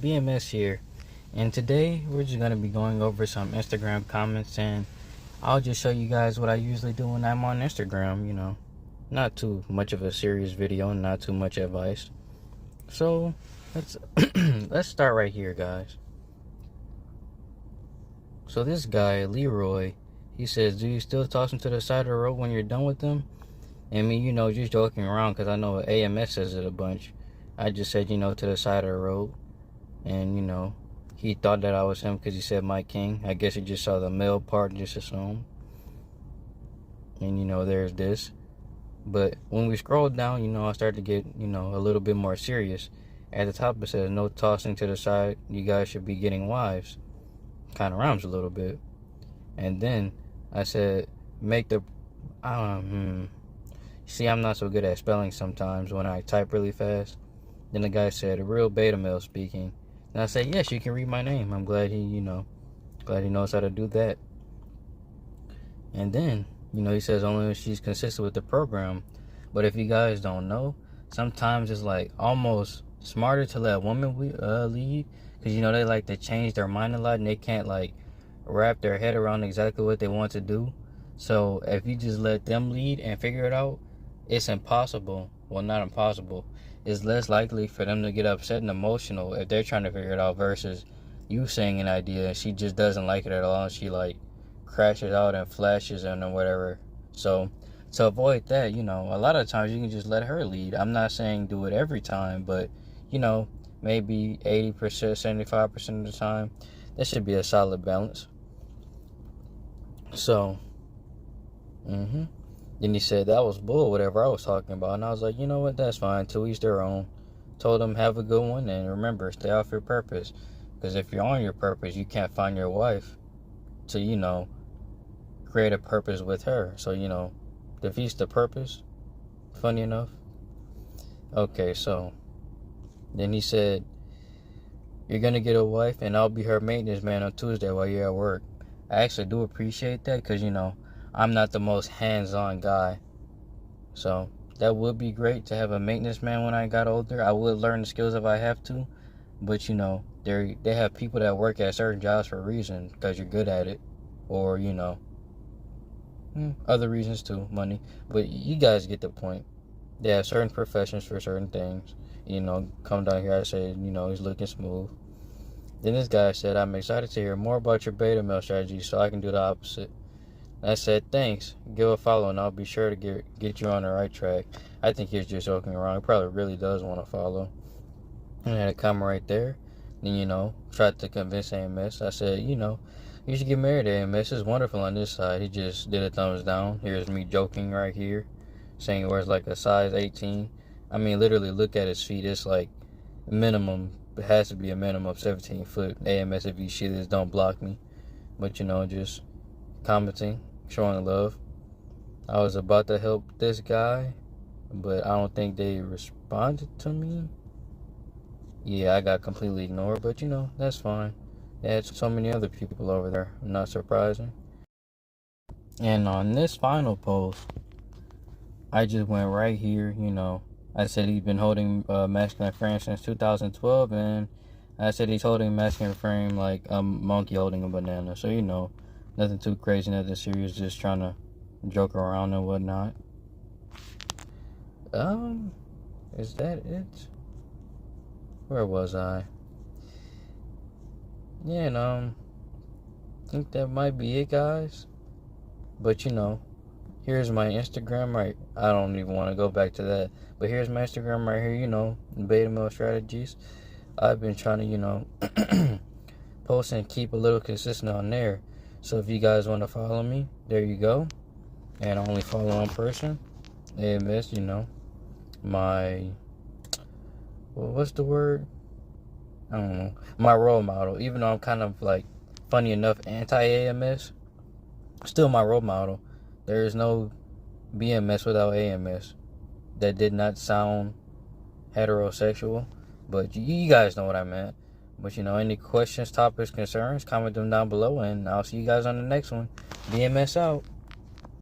BMS here, and today we're just going to be going over some Instagram comments, and I'll just show you guys what I usually do when I'm on Instagram, not too much of a serious video and not too much advice. So let's let's start right here, guys. So this guy, Leroy, he says, do you still toss them to the side of the road when you're done with them? And me, just joking around because I know AMS says it a bunch. I just said, to the side of the road. And, he thought that I was him because he said Mike King. I guess he just saw the male part and just assumed. And, there's this. But when we scrolled down, I started to get, a little bit more serious. At the top it says, no tossing to the side. You guys should be getting wives. Kind of rhymes a little bit. And then I said, make the... See, I'm not so good at spelling sometimes when I type really fast. Then the guy said, a real beta male speaking. And I said, yes, you can read my name. I'm glad he knows how to do that. And then, he says only if she's consistent with the program. But if you guys don't know, sometimes it's like almost smarter to let women lead. Because, they like to change their mind a lot and they can't like wrap their head around exactly what they want to do. So if you just let them lead and figure it out, it's impossible. Well, not impossible. It's less likely for them to get upset and emotional if they're trying to figure it out versus you saying an idea and she just doesn't like it at all and she like crashes out and flashes and whatever. So to avoid that, a lot of times you can just let her lead. I'm not saying do it every time, but maybe 80%, 75% of the time, that should be a solid balance. So, Then he said that was bull, whatever I was talking about. And I was like, you know what, that's fine. To each their own. Told him, have a good one. And remember, stay off your purpose. Because if you're on your purpose, you can't find your wife to, create a purpose with her. So, defeats the purpose. Funny enough. Okay, so. Then he said, you're going to get a wife and I'll be her maintenance man on Tuesday while you're at work. I actually do appreciate that because, I'm not the most hands-on guy. So that would be great to have a maintenance man when I got older. I would learn the skills if I have to. But, they have people that work at certain jobs for a reason because you're good at it. Or, other reasons too, money. But you guys get the point. They have certain professions for certain things. Come down here, I say, he's looking smooth. Then this guy said, I'm excited to hear more about your beta male strategy so I can do the opposite. I said, thanks. Give a follow and I'll be sure to get you on the right track. I think he's just joking around. He probably really does want to follow. And I had a comment right there. Then, tried to convince AMS. I said, you should get married to AMS. It's wonderful on this side. He just did a thumbs down. Here's me joking right here. Saying he wears like a size 18. I mean, literally look at his feet. It's like minimum. It has to be a minimum of 17 foot. AMS, if you see this, don't block me. But, just commenting. Showing love. I was about to help this guy, but I don't think they responded to me. Yeah, I got completely ignored, but that's fine. They had so many other people over there. Not surprising. And on this final post, I just went right here, I said he's been holding masculine frame since 2012, and I said he's holding masculine frame like a monkey holding a banana. So, nothing too crazy, nothing serious, just trying to joke around and whatnot. Is that it? Where was I? Yeah, and I think that might be it, guys. But here's my Instagram right. I don't even want to go back to that. But here's my Instagram right here, beta male strategies. I've been trying to, post and keep a little consistent on there. So if you guys want to follow me, there you go. And I only follow one person. AMS, my, what's the word? I don't know. My role model. Even though I'm kind of like, funny enough, anti-AMS, still my role model. There is no BMS without AMS. That did not sound heterosexual. But you guys know what I meant. But, any questions, topics, concerns, comment them down below. And I'll see you guys on the next one. BMS out.